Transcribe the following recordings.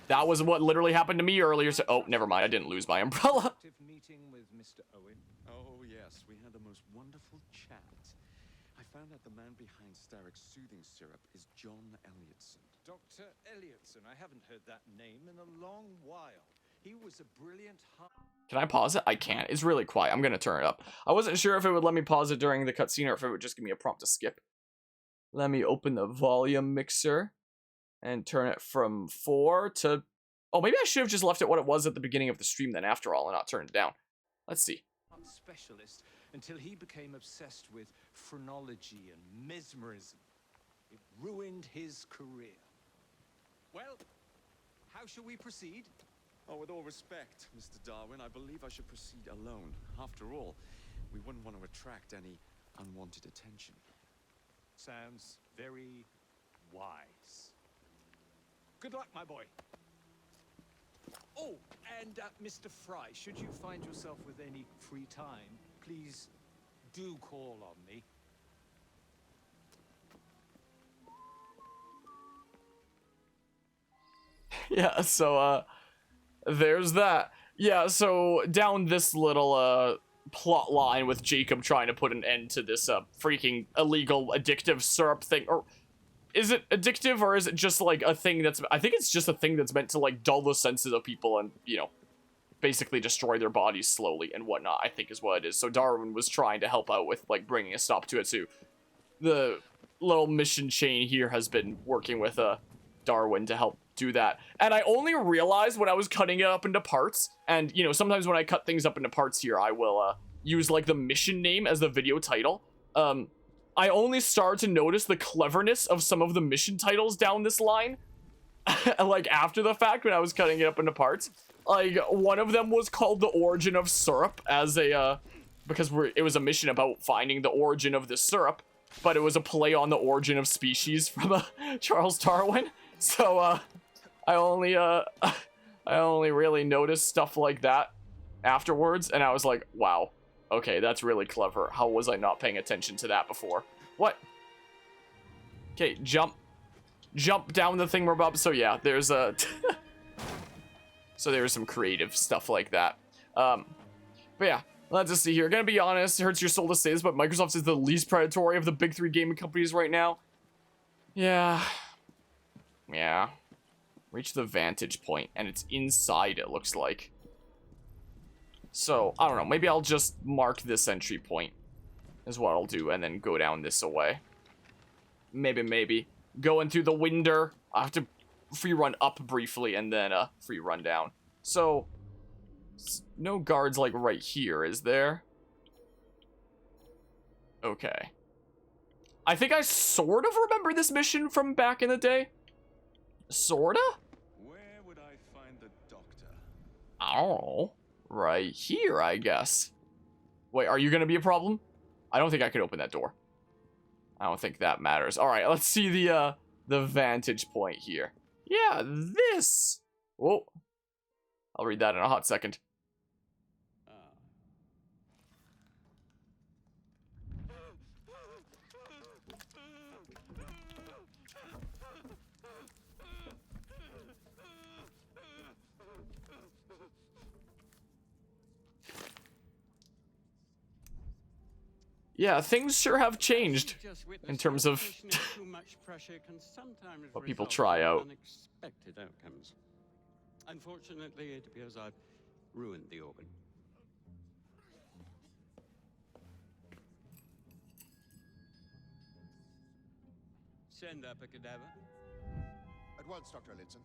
That was what literally happened to me earlier. So, oh, never mind. I didn't lose my umbrella. Meeting with Mr. Owen. Oh, yes. We had the most wonderful chat. I found out the man behind Starrick's soothing syrup is John Elliotson. Dr. Elliotson. I haven't heard that name in a long while. He was a brilliant... Can I pause it? I can't. It's really quiet. I'm going to turn it up. I wasn't sure if it would let me pause it during the cutscene or if it would just give me a prompt to skip. Let me open the volume mixer and turn it from 4 to... Oh, maybe I should have just left it what it was at the beginning of the stream then after all and not turned it down. Let's see. Specialist until he became obsessed with phrenology and mesmerism. It ruined his career. Well, how shall we proceed? Oh, with all respect, Mr. Darwin, I believe I should proceed alone. After all, we wouldn't want to attract any unwanted attention. Sounds very wise. Good luck, my boy. Oh, and Mr. Fry, should you find yourself with any free time, please do call on me. Yeah, so, there's that. Yeah, so down this little, plot line with Jacob trying to put an end to this, freaking illegal addictive syrup thing, or is it addictive or is it just like a thing that's, I think it's just a thing that's meant to like dull the senses of people and, you know, basically destroy their bodies slowly and whatnot, I think is what it is. So Darwin was trying to help out with like bringing a stop to it too. The little mission chain here has been working with, Darwin to help do that. And I only realized when I was cutting it up into parts, and you know, sometimes when I cut things up into parts here, I will use like the mission name as the video title. I only started to notice the cleverness of some of the mission titles down this line, like after the fact when I was cutting it up into parts. Like one of them was called The Origin of Syrup as a, because it was a mission about finding the origin of the syrup, but it was a play on the origin of species from Charles Darwin. So I only really noticed stuff like that afterwards, and I was like, wow, okay, that's really clever. How was I not paying attention to that before? What? Okay, jump down the thing we're about. So yeah, there's a so there's some creative stuff like that. But yeah, let's just see here. Gonna be honest, it hurts your soul to say this, but Microsoft is the least predatory of the big 3 gaming companies right now. Yeah. Reach the vantage point, and it's inside, it looks like. So, I don't know. Maybe I'll just mark this entry point is what I'll do, and then go down this way. Maybe. Going through the window. I have to free run up briefly, and then free run down. So, no guards, like, right here, is there? Okay. I think I sort of remember this mission from back in the day. Sorta? Where would I find the doctor? I don't know. Right here, I guess. Wait, are you gonna be a problem? I don't think I can open that door. I don't think that matters. Alright, let's see the vantage point here. Yeah, this! Whoa. I'll read that in a hot second. Yeah, things sure have changed in terms of what people try out. Unexpected outcomes. Unfortunately, it appears I've ruined the organ. Send up a cadaver. At once, Dr. Elliotson.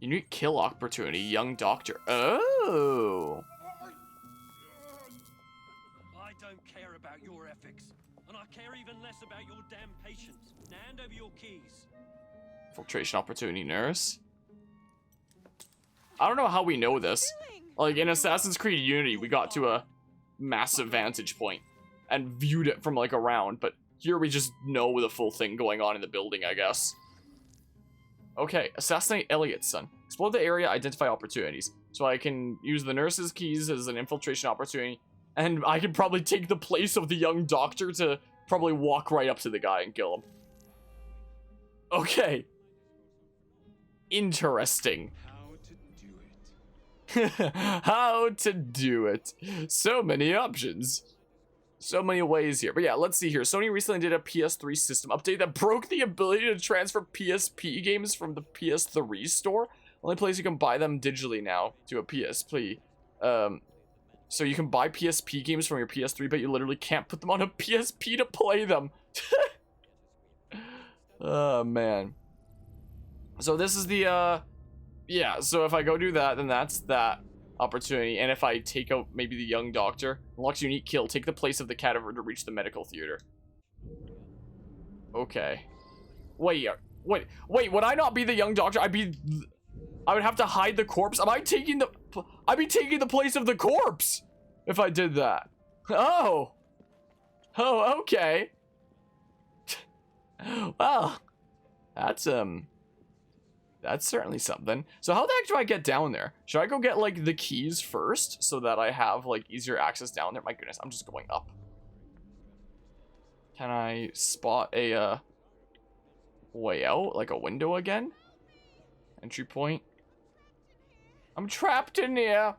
Unique kill opportunity, young doctor. Oh! I don't care about your ethics, and I care even less about your damn patience. Now hand over your keys. Infiltration opportunity, nurse. I don't know how we know this. Like, in Assassin's Creed Unity, we got to a massive vantage point and viewed it from, like, around, but here we just know the full thing going on in the building, I guess. Okay, assassinate Elliotson. Explore the area, identify opportunities. So I can use the nurse's keys as an infiltration opportunity, and I can probably take the place of the young doctor to probably walk right up to the guy and kill him. Okay. Interesting. How to do it. How to do it. So many options. So many ways here. But yeah, let's see here. Sony recently did a PS3 system update that broke the ability to transfer PSP games from the PS3 store. Only place you can buy them digitally now to a PSP. So you can buy PSP games from your PS3, but you literally can't put them on a PSP to play them. Oh, man. So this is the, yeah, so if I go do that, then that's that opportunity. And if I take out maybe the young doctor, unlocks unique kill, take the place of the cadaver to reach the medical theater. Okay. Wait, would I not be the young doctor? I would have to hide the corpse. I'd be taking the place of the corpse if I did that. Oh, okay. Well, that's certainly something. So how the heck do I get down there? Should I go get like the keys first so that I have like easier access down there? My goodness, I'm just going up. Can I spot a way out, like a window again? Entry point. I'm trapped in here.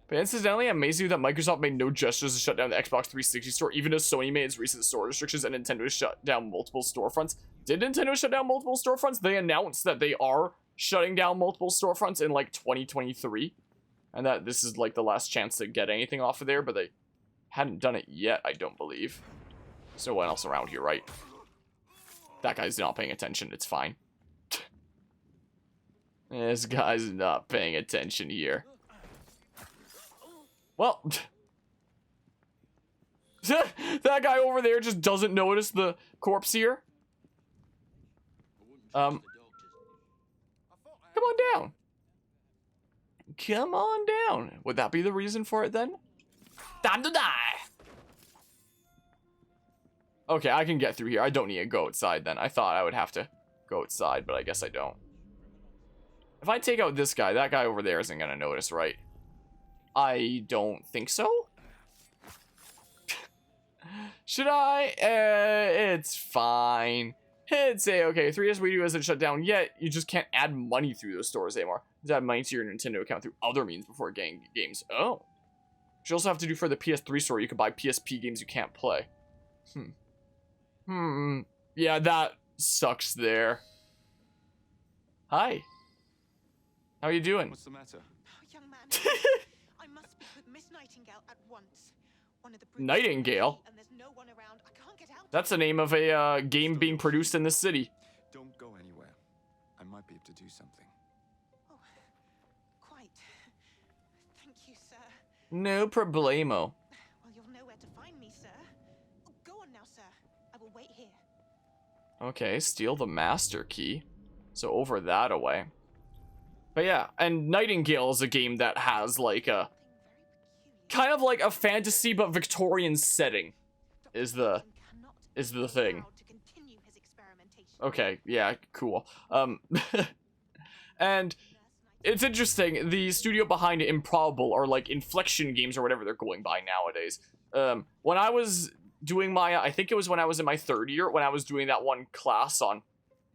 But incidentally, I'm amazed that Microsoft made no gestures to shut down the Xbox 360 store, even as Sony made its recent store restrictions and Nintendo shut down multiple storefronts. Did Nintendo shut down multiple storefronts? They announced that they are shutting down multiple storefronts in like 2023. And that this is like the last chance to get anything off of there, but they hadn't done it yet, I don't believe. There's no one else around here, right? That guy's not paying attention, it's fine. This guy's not paying attention here. Well, that guy over there just doesn't notice the corpse here. Come on down. Come on down. Would that be the reason for it then? Time to die. Okay, I can get through here. I don't need to go outside then. I thought I would have to go outside, but I guess I don't. If I take out this guy, that guy over there isn't gonna notice, right? I don't think so. Should I? It's fine. It's okay. 3DS Wii U hasn't shut down yet. You just can't add money through those stores anymore. You add money to your Nintendo account through other means before getting games. Oh. You also have to do for the PS3 store. You can buy PSP games you can't play. Yeah, that sucks there. Hi. How are you doing? What's the matter? Oh, young man, I must speak with Miss Nightingale at once. One of the Nightingale? And there's no one around. I can't get out. That's the name of a game being produced in this city. Don't go anywhere. I might be able to do something. Oh, quite. Thank you, sir. No problemo. Well, you'll know where to find me, sir. Oh, go on now, sir. I will wait here. Okay, steal the master key. So over that away. But yeah, and Nightingale is a game that has like a kind of like a fantasy but Victorian setting is the thing. Okay, yeah, cool. And it's interesting, the studio behind Improbable or like Inflection Games or whatever they're going by nowadays. When I was doing my, I think it was when I was in my third year, when I was doing that one class on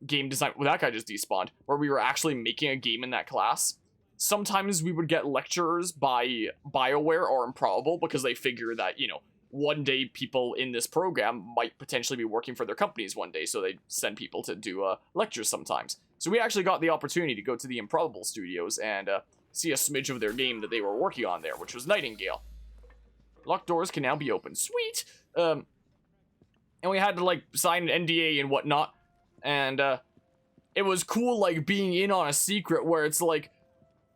game design, well, that guy just despawned, where we were actually making a game in that class. Sometimes we would get lecturers by BioWare or Improbable because they figure that, you know, one day people in this program might potentially be working for their companies one day, so they send people to do lectures sometimes. So we actually got the opportunity to go to the Improbable studios and see a smidge of their game that they were working on there, which was Nightingale. Locked doors can now be opened. Sweet! And we had to, like, sign an NDA and whatnot. And it was cool, like, being in on a secret where it's like,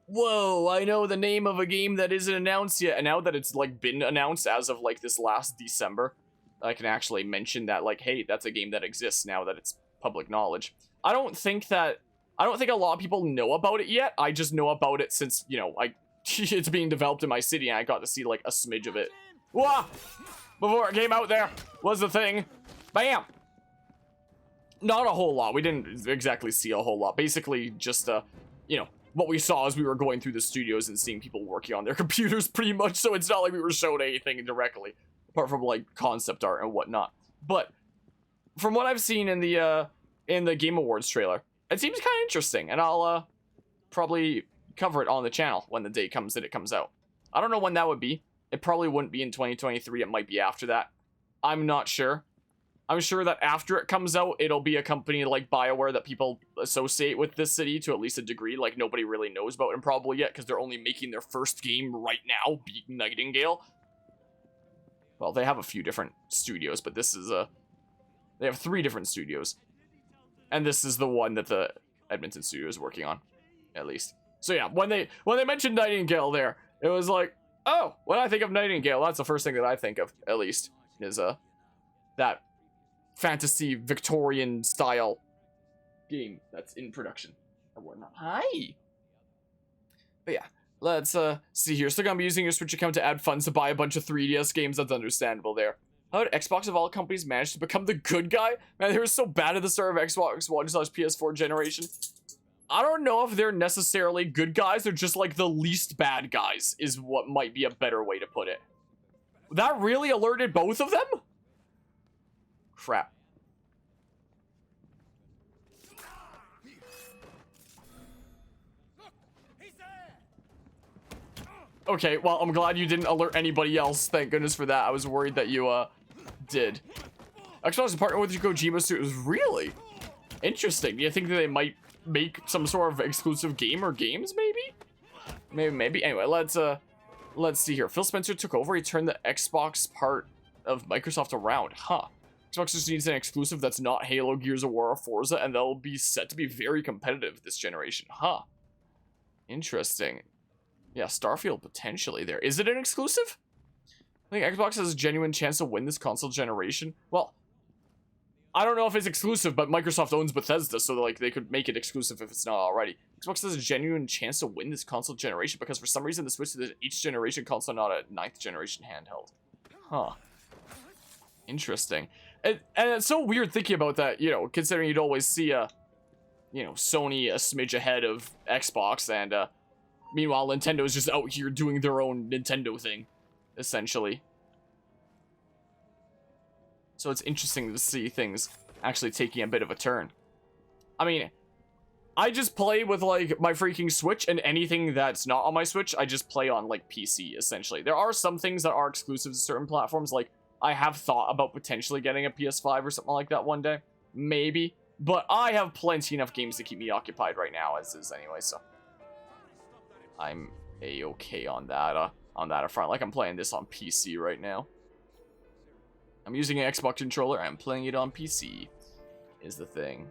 whoa, I know the name of a game that isn't announced yet. And now that it's, like, been announced as of, like, this last December, I can actually mention that, like, hey, that's a game that exists now that it's public knowledge. I don't think a lot of people know about it yet. I just know about it since, you know, it's being developed in my city and I got to see, like, a smidge of it. Wah! Before it came out there was the thing. Bam! Not a whole lot. We didn't exactly see a whole lot. Basically, just, you know, what we saw as we were going through the studios and seeing people working on their computers pretty much, so it's not like we were shown anything directly, apart from, like, concept art and whatnot. But, from what I've seen in the in the Game Awards trailer. It seems kind of interesting, and I'll probably cover it on the channel when the day comes that it comes out. I don't know when that would be. It probably wouldn't be in 2023. It might be after that. I'm not sure. I'm sure that after it comes out, it'll be a company like BioWare that people associate with this city to at least a degree. Like, nobody really knows about them probably yet, because they're only making their first game right now, being Nightingale. Well, they have a few different studios, but this is they have 3 different studios. And this is the one that the Edmonton studio is working on, at least. So yeah, when they mentioned Nightingale there, it was like, oh, when I think of Nightingale, that's the first thing that I think of, at least, is that fantasy Victorian style game that's in production or whatnot. Hi. But yeah, let's see here. Still gonna be using your Switch account to add funds to buy a bunch of 3DS games. That's understandable there. How did Xbox of all companies manage to become the good guy? Man, they were so bad at the start of Xbox One/PS4 generation. I don't know if they're necessarily good guys. They're just like the least bad guys is what might be a better way to put it. That really alerted both of them? Crap. Okay, well, I'm glad you didn't alert anybody else. Thank goodness for that. I was worried that you, did. Xbox is partnering with Kojima Studios. Really? Interesting. Do you think that they might make some sort of exclusive game or games, maybe? Maybe. Anyway, let's see here. Phil Spencer took over. He turned the Xbox part of Microsoft around. Huh. Xbox just needs an exclusive that's not Halo, Gears of War, or Forza, and they'll be set to be very competitive this generation. Huh. Interesting. Yeah, Starfield potentially there. Is it an exclusive? I think Xbox has a genuine chance to win this console generation. Well, I don't know if it's exclusive, but Microsoft owns Bethesda, so like they could make it exclusive if it's not already. Xbox has a genuine chance to win this console generation because for some reason the Switch is an each generation console, not a 9th generation handheld. Huh. Interesting. And it's so weird thinking about that, you know, considering you'd always see you know, Sony a smidge ahead of Xbox, and meanwhile Nintendo's just out here doing their own Nintendo thing, essentially. So it's interesting to see things actually taking a bit of a turn. I mean, I just play with, like, my freaking Switch, and anything that's not on my Switch, I just play on, like, PC, essentially. There are some things that are exclusive to certain platforms, like, I have thought about potentially getting a PS5 or something like that one day. Maybe. But I have plenty enough games to keep me occupied right now, as is anyway, so I'm a-okay on that front. Like, I'm playing this on PC right now. I'm using an Xbox controller. I'm playing it on PC, is the thing.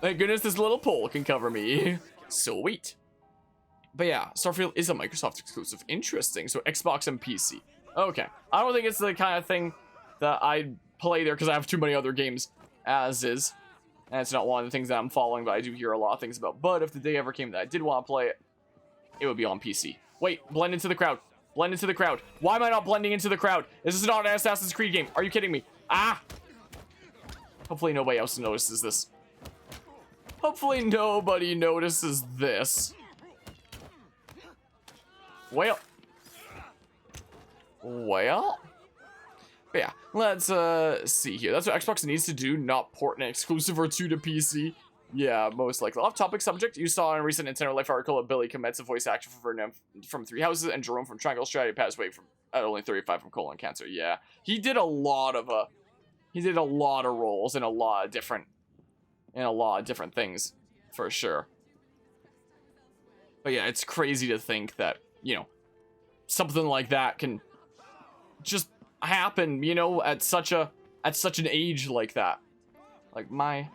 Thank goodness this little pole can cover me. Sweet. But yeah, Starfield is a Microsoft exclusive. Interesting. So Xbox and PC. Okay. I don't think it's the kind of thing that I'd play there because I have too many other games as is. And it's not one of the things that I'm following, but I do hear a lot of things about. But if the day ever came that I did want to play it, it would be on PC. Wait, blend into the crowd. Blend into the crowd. Why am I not blending into the crowd? This is not an Assassin's Creed game. Are you kidding me? Ah! Hopefully nobody else notices this. Hopefully nobody notices this. Well. But yeah, let's see here. That's what Xbox needs to do, not port an exclusive or two to PC. Yeah, most likely. Off-topic subject. You saw in a recent Nintendo Life article that Billy Kometz, a voice actor for Ferdinand from Three Houses, and Jerome from Triangle Strategy passed away from at only 35 from colon cancer. Yeah, he did a lot of roles in a lot of different things, for sure. But yeah, it's crazy to think that, you know, something like that can just happen, you know, at such an age like that. Like, my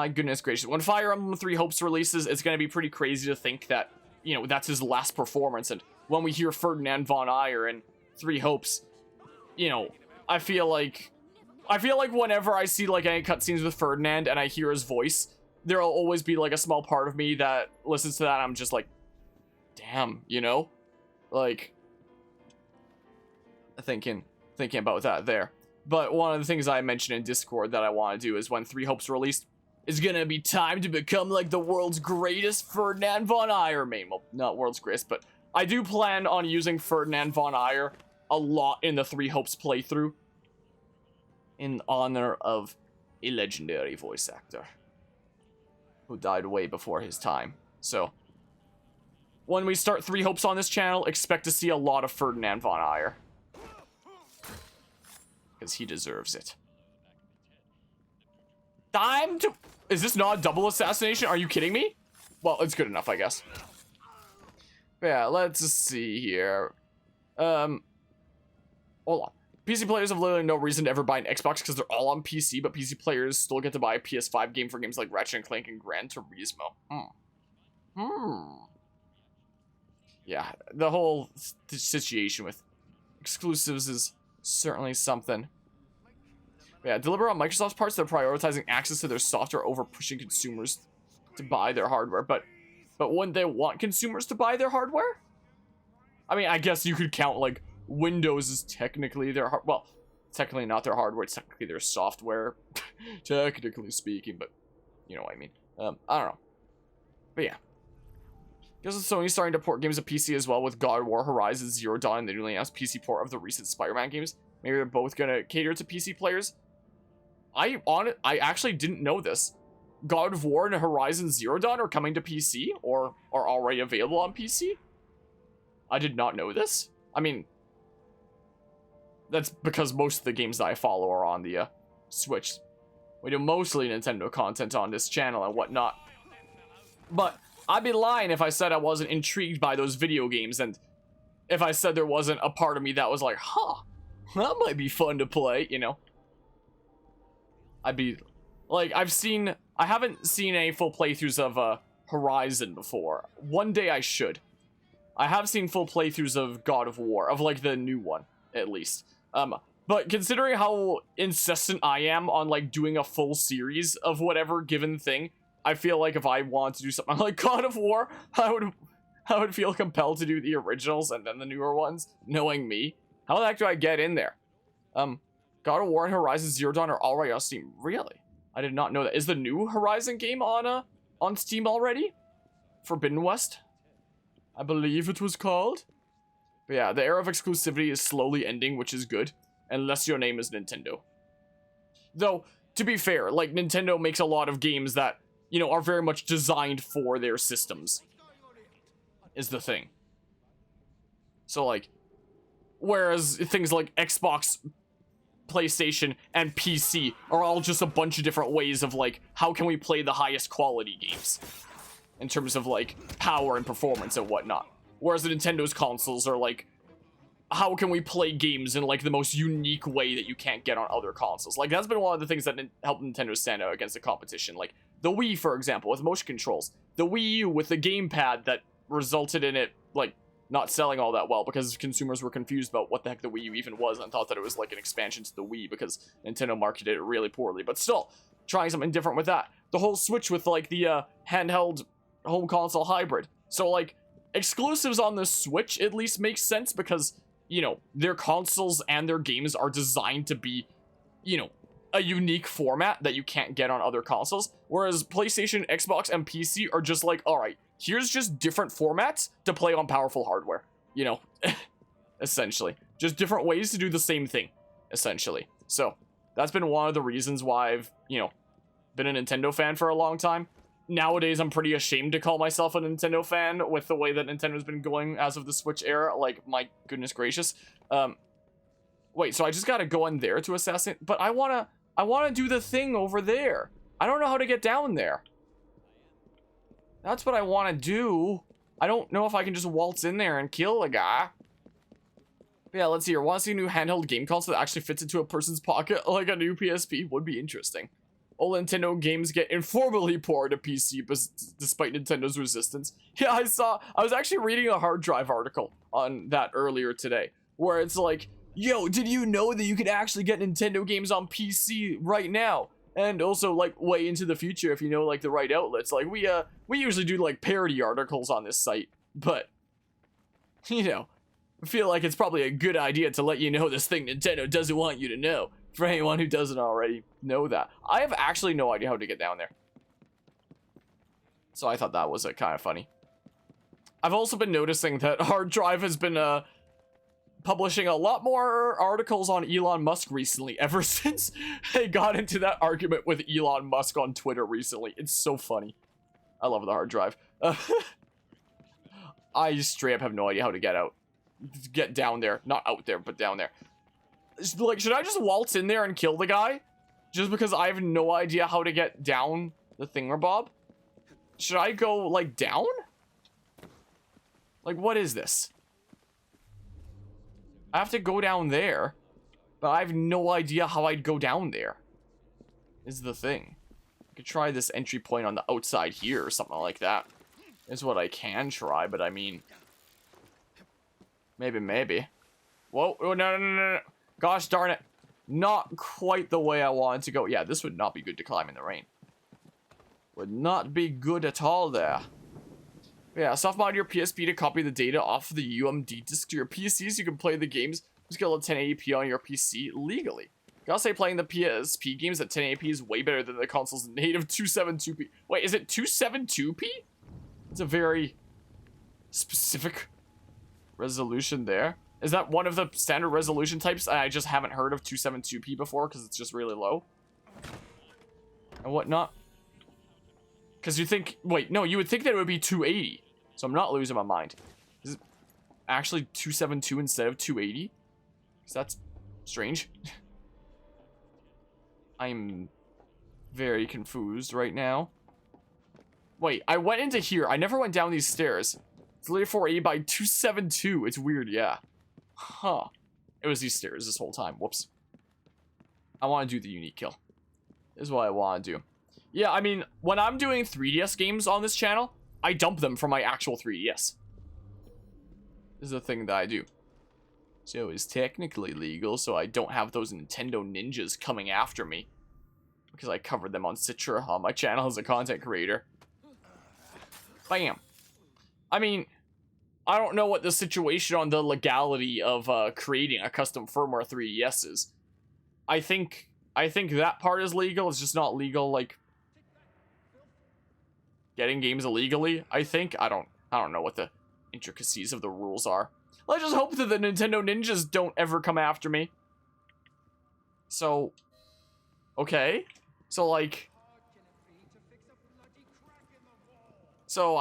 goodness gracious. When Fire Emblem 3 Hopes releases, it's going to be pretty crazy to think that, you know, that's his last performance. And when we hear Ferdinand von Aegir in 3 Hopes, you know, I feel like whenever I see, like, any cutscenes with Ferdinand and I hear his voice, there'll always be, like, a small part of me that listens to that and I'm just like, damn, you know? Like, thinking about that there. But one of the things I mentioned in Discord that I want to do is when 3 Hopes released, it's gonna be time to become like the world's greatest Ferdinand von Aegir main. Well, not world's greatest, but I do plan on using Ferdinand von Aegir a lot in the 3 Hopes playthrough in honor of a legendary voice actor who died way before his time. So, when we start 3 Hopes on this channel, expect to see a lot of Ferdinand von Aegir. Because he deserves it. Time to... Is this not a double assassination? Are you kidding me? Well, it's good enough, I guess. But yeah, let's see here. Hold on. PC players have literally no reason to ever buy an Xbox because they're all on PC, but PC players still get to buy a PS5 game for games like Ratchet & Clank and Gran Turismo. Yeah, the whole situation with exclusives is certainly something. Yeah, deliberate on Microsoft's parts, they're prioritizing access to their software over pushing consumers to buy their hardware. But wouldn't they want consumers to buy their hardware? I mean, I guess you could count, like, Windows is technically their well, technically not their hardware, it's technically their software, technically speaking, but you know what I mean. I don't know. But yeah. Because Sony's starting to port games to PC as well with God of War, Horizon Zero Dawn, and the newly announced PC port of the recent Spider-Man games. Maybe they're both gonna cater to PC players. I actually didn't know this. God of War and Horizon Zero Dawn are coming to PC, or are already available on PC? I did not know this. I mean, that's because most of the games that I follow are on the Switch. We do mostly Nintendo content on this channel and whatnot. But I'd be lying if I said I wasn't intrigued by those video games, and if I said there wasn't a part of me that was like, huh, that might be fun to play, you know? I'd be, like, I haven't seen any full playthroughs of Horizon before. One day I should. I have seen full playthroughs of God of War, of like the new one, at least. But considering how incessant I am on like doing a full series of whatever given thing, I feel like if I wanted to do something like God of War, I would feel compelled to do the originals and then the newer ones, knowing me. How the heck do I get in there? God of War and Horizon Zero Dawn are already on Steam. Really? I did not know that. Is the new Horizon game on Steam already? Forbidden West? I believe it was called. But yeah, the era of exclusivity is slowly ending, which is good. Unless your name is Nintendo. Though, to be fair, like, Nintendo makes a lot of games that, you know, are very much designed for their systems. Is the thing. So, like, whereas things like Xbox, PlayStation, and PC are all just a bunch of different ways of, like, how can we play the highest quality games? In terms of, like, power and performance and whatnot. Whereas the Nintendo's consoles are, like, how can we play games in, like, the most unique way that you can't get on other consoles? Like, that's been one of the things that helped Nintendo stand out against the competition. Like, the Wii, for example, with motion controls. The Wii U with the gamepad that resulted in it, like, not selling all that well because consumers were confused about what the heck the Wii U even was and thought that it was, like, an expansion to the Wii because Nintendo marketed it really poorly. But still, trying something different with that. The whole Switch with, like, the handheld home console hybrid. So, like, exclusives on the Switch at least makes sense because, you know, their consoles and their games are designed to be, you know, a unique format that you can't get on other consoles. Whereas PlayStation, Xbox, and PC are just like, alright, here's just different formats to play on powerful hardware. You know, essentially. Just different ways to do the same thing, essentially. So, that's been one of the reasons why I've, you know, been a Nintendo fan for a long time. Nowadays, I'm pretty ashamed to call myself a Nintendo fan with the way that Nintendo's been going as of the Switch era. Like, my goodness gracious. Wait, so I just gotta go in there to assassinate? But I wanna do the thing over there. I don't know how to get down there. That's what I wanna do. I don't know if I can just waltz in there and kill a guy. But yeah, let's see here. Want to see a new handheld game console that actually fits into a person's pocket? Like a new PSP would be interesting. All Nintendo games get informally ported to PC, despite Nintendo's resistance. Yeah, I was actually reading a hard drive article on that earlier today, where it's like, yo, did you know that you could actually get Nintendo games on PC right now? And also, like, way into the future if you know, like, the right outlets. Like, we usually do, like, parody articles on this site, but, you know, I feel like it's probably a good idea to let you know this thing Nintendo doesn't want you to know. For anyone who doesn't already know that. I have actually no idea how to get down there. So I thought that was kind of funny. I've also been noticing that hard drive has been publishing a lot more articles on Elon Musk recently, ever since they got into that argument with Elon Musk on Twitter recently. It's so funny. I love the hard drive. I straight up have no idea how to get down there. Not out there, but down there. Like, should I just waltz in there and kill the guy? Just because I have no idea how to get down the thingamabob? Should I go, like, down? Like, what is this? I have to go down there, but I have no idea how I'd go down there. Is the thing. I could try this entry point on the outside here or something like that. Is what I can try, but I mean... Maybe. Whoa, oh, no. Gosh darn it. Not quite the way I wanted to go. Yeah, this would not be good to climb in the rain. Would not be good at all there. Yeah, soft mod your PSP to copy the data off the UMD disk to your PC so you can play the games with skill at 1080p on your PC legally. Gotta say, playing the PSP games at 1080p is way better than the console's native 272p. Wait, is it 272p? It's a very specific resolution there. Is that one of the standard resolution types? I just haven't heard of 272p before because it's just really low. And whatnot. Because you think... Wait, no, you would think that it would be 280. So I'm not losing my mind. Is it actually 272 instead of 280? Because that's strange. I'm very confused right now. Wait, I went into here. I never went down these stairs. It's literally 480 by 272. It's weird, yeah. Huh. It was these stairs this whole time. Whoops. I want to do the unique kill. This is what I want to do. Yeah, I mean, when I'm doing 3DS games on this channel, I dump them from my actual 3DS. This is a thing that I do. So it's technically legal, so I don't have those Nintendo ninjas coming after me. Because I covered them on Citra on my channel as a content creator. Bam. I mean, I don't know what the situation on the legality of creating a custom firmware 3DS is. I think that part is legal. It's just not legal, like, getting games illegally, I think. I don't know what the intricacies of the rules are. Let's just hope that the Nintendo ninjas don't ever come after me. So, okay. So, like... So,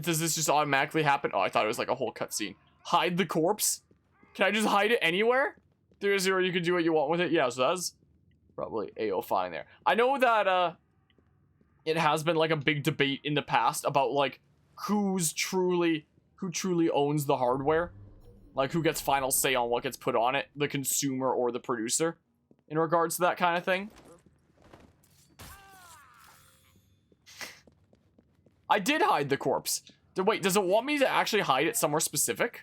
does this just automatically happen? Oh, I thought it was like a whole cutscene. Hide the corpse? Can I just hide it anywhere? 3-0, you can do what you want with it? Yeah, so that's probably A-O fine there. I know that, it has been like a big debate in the past about like who truly owns the hardware, like who gets final say on what gets put on it, the consumer or the producer, in regards to that kind of thing. I did hide the corpse. Wait, does it want me to actually hide it somewhere specific?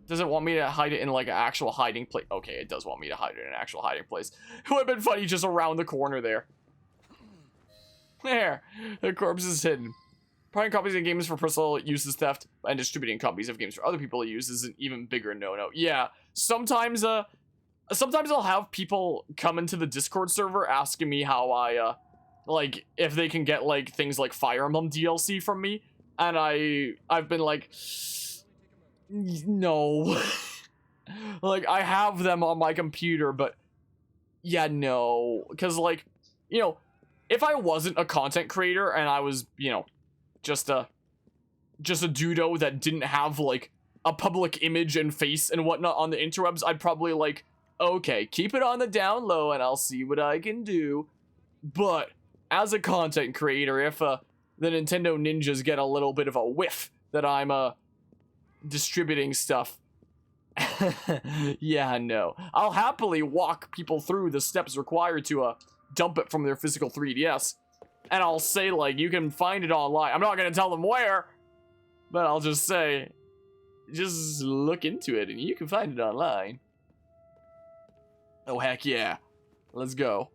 Does it want me to hide it in like an actual hiding place? Okay, it does want me to hide it in an actual hiding place. It would have been funny just around the corner there. There, the corpse is hidden. Prying copies of games for personal use is theft, and distributing copies of games for other people to use is an even bigger no-no. Yeah, sometimes I'll have people come into the Discord server asking me how I, like, if they can get, like, things like Fire Emblem DLC from me, and I've been like, no. Like, I have them on my computer, but, yeah, no. Because, like, you know, if I wasn't a content creator and I was, you know, just a dudo that didn't have, like, a public image and face and whatnot on the interwebs, I'd probably, like, okay, keep it on the down low and I'll see what I can do. But as a content creator, if the Nintendo ninjas get a little bit of a whiff that I'm distributing stuff, yeah, no. I'll happily walk people through the steps required to dump it from their physical 3DS. And I'll say, like, you can find it online. I'm not going to tell them where, but I'll just say, just look into it and you can find it online. Oh, heck yeah. Let's go.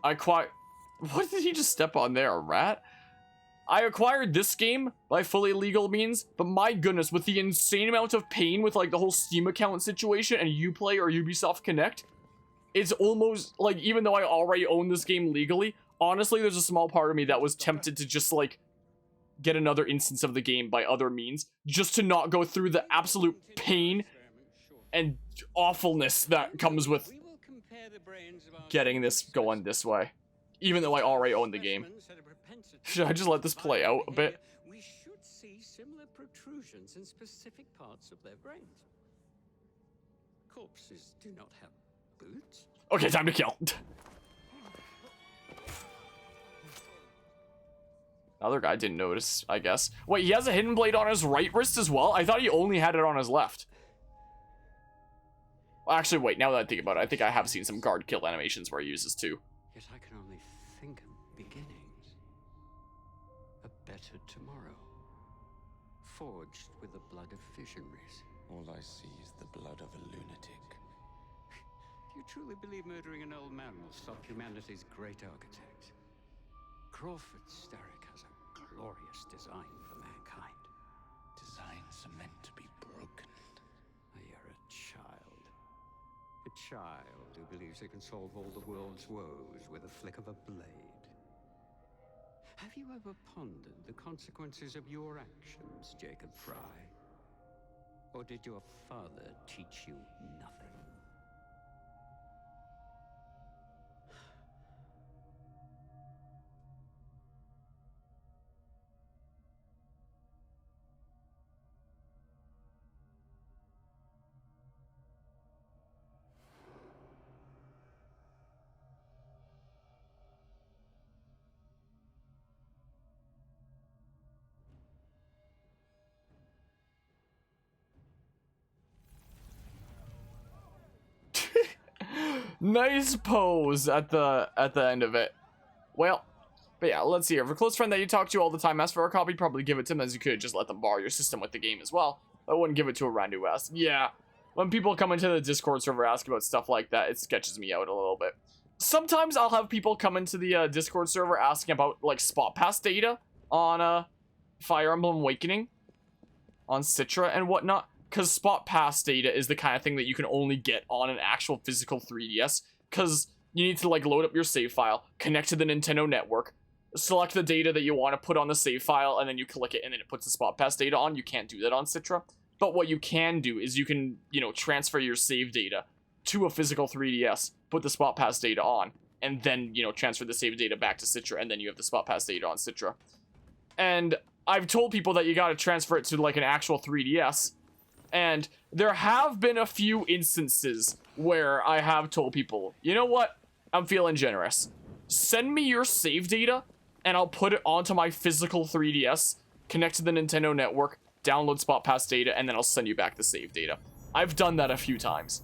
What did he just step on there? A rat? I acquired this game by fully legal means, but my goodness, with the insane amount of pain with like the whole Steam account situation and Uplay or Ubisoft Connect, it's almost like, even though I already own this game legally, honestly, there's a small part of me that was tempted to just like get another instance of the game by other means, just to not go through the absolute pain and awfulness that comes with getting this going this way, even though I already own the game. Should I just let this play out a bit? We should see similar protrusions in specific parts of their brains. Corpses do not have boots. Okay, time to kill. Other guy didn't notice, I guess. Wait, he has a hidden blade on his right wrist as well? I thought he only had it on his left. Well, actually, wait, now that I think about it, I think I have seen some guard kill animations where he uses two. Yet I can only think of beginnings. A better tomorrow. Forged with the blood of visionaries. All I see is the blood of a lunatic. Do you truly believe murdering an old man will stop humanity's great architect? Crawford Starrick has a glorious design for mankind. Designs are meant to be broken. You're a child. A child who believes he can solve all the world's woes with a flick of a blade. Have you ever pondered the consequences of your actions, Jacob Fry? Or did your father teach you nothing? Nice pose at the end of it. Well, but yeah, let's see here. If a close friend that you talk to all the time asks for a copy, probably give it to them, as you could just let them borrow your system with the game as well. I wouldn't give it to a random who asks. Yeah, when people come into the Discord server asking about stuff like that, it sketches me out a little bit. Sometimes I'll have people come into the Discord server asking about like spot pass data on Fire Emblem Awakening, on Citra and whatnot. Because spot pass data is the kind of thing that you can only get on an actual physical 3DS. Because you need to like load up your save file, connect to the Nintendo network, select the data that you want to put on the save file, and then you click it and then it puts the spot pass data on. You can't do that on Citra. But what you can do is you can, you know, transfer your save data to a physical 3DS, put the spot pass data on, and then, you know, transfer the save data back to Citra, and then you have the spot pass data on Citra. And I've told people that you gotta transfer it to like an actual 3DS. And there have been a few instances where I have told people, you know what? I'm feeling generous. Send me your save data, and I'll put it onto my physical 3DS, connect to the Nintendo network, download spot pass data, and then I'll send you back the save data. I've done that a few times.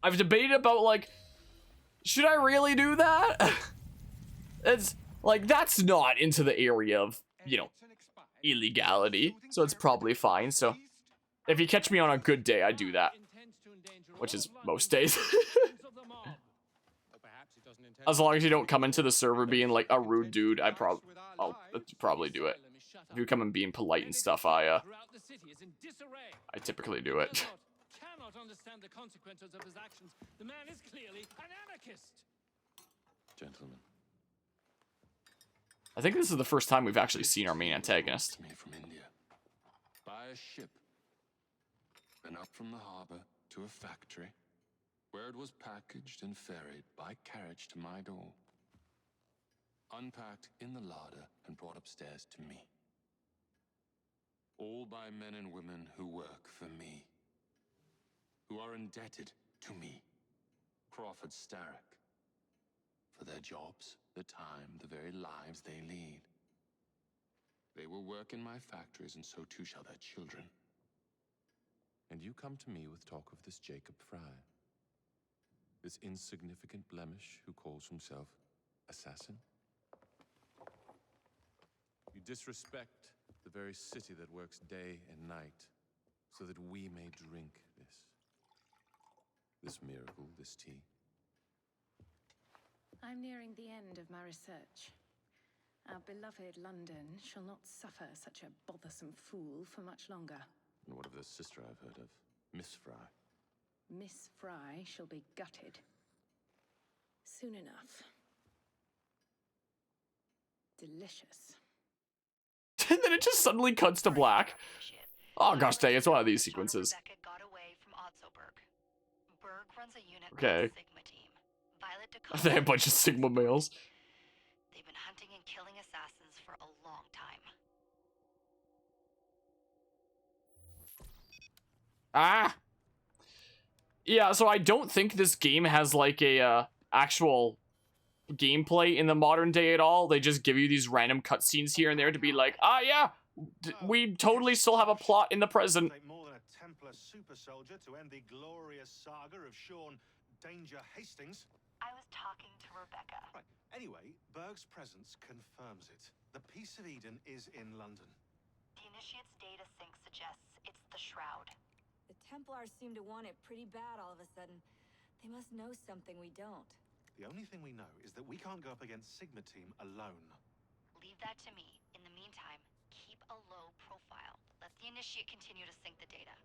I've debated about, like, should I really do that? It's, like, that's not into the area of, you know, illegality, so it's probably fine, so... If you catch me on a good day, I do that. Which is most days. As long as you don't come into the server being like a rude dude, I'll probably do it. If you come in being polite and stuff, I typically do it. Cannot understand the consequences of his actions. The man is clearly an anarchist. Gentlemen. I think this is the first time we've actually seen our main antagonist. Me from India. By a ship. Then up from the harbor to a factory, where it was packaged and ferried by carriage to my door. Unpacked in the larder and brought upstairs to me. All by men and women who work for me. Who are indebted to me, Crawford Starrick. For their jobs, the time, the very lives they lead. They will work in my factories, and so too shall their children. And you come to me with talk of this Jacob Fry. This insignificant blemish who calls himself assassin? You disrespect the very city that works day and night so that we may drink this miracle, this tea. I'm nearing the end of my research. Our beloved London shall not suffer such a bothersome fool for much longer. And what of the sister I've heard of, Miss Fry? Miss Fry shall be gutted. Soon enough. Delicious. And then it just suddenly cuts to black. Oh gosh dang, it's one of these sequences. Rebecca got away from Otzoberg. Berg runs a unit Okay. called Sigma Team. Violet Dakota. They have a bunch of Sigma males. They've been hunting and killing assassins for a long time. Ah! Yeah, so I don't think this game has like a actual gameplay in the modern day at all. They just give you these random cutscenes here and there to be like, ah yeah, we totally still have a plot in the present. More than a Templar super soldier to end the glorious saga of Sean Danger Hastings. I was talking to Rebecca. Right. Anyway, Berg's presence confirms it. The Peace of Eden is in London. The Initiate's data sync suggests it's the Shroud. The Templars seem to want it pretty bad all of a sudden. They must know something we don't. The only thing we know is that we can't go up against Sigma Team alone. Leave that to me. In the meantime, keep a low profile. Let the Initiate continue to sync the data.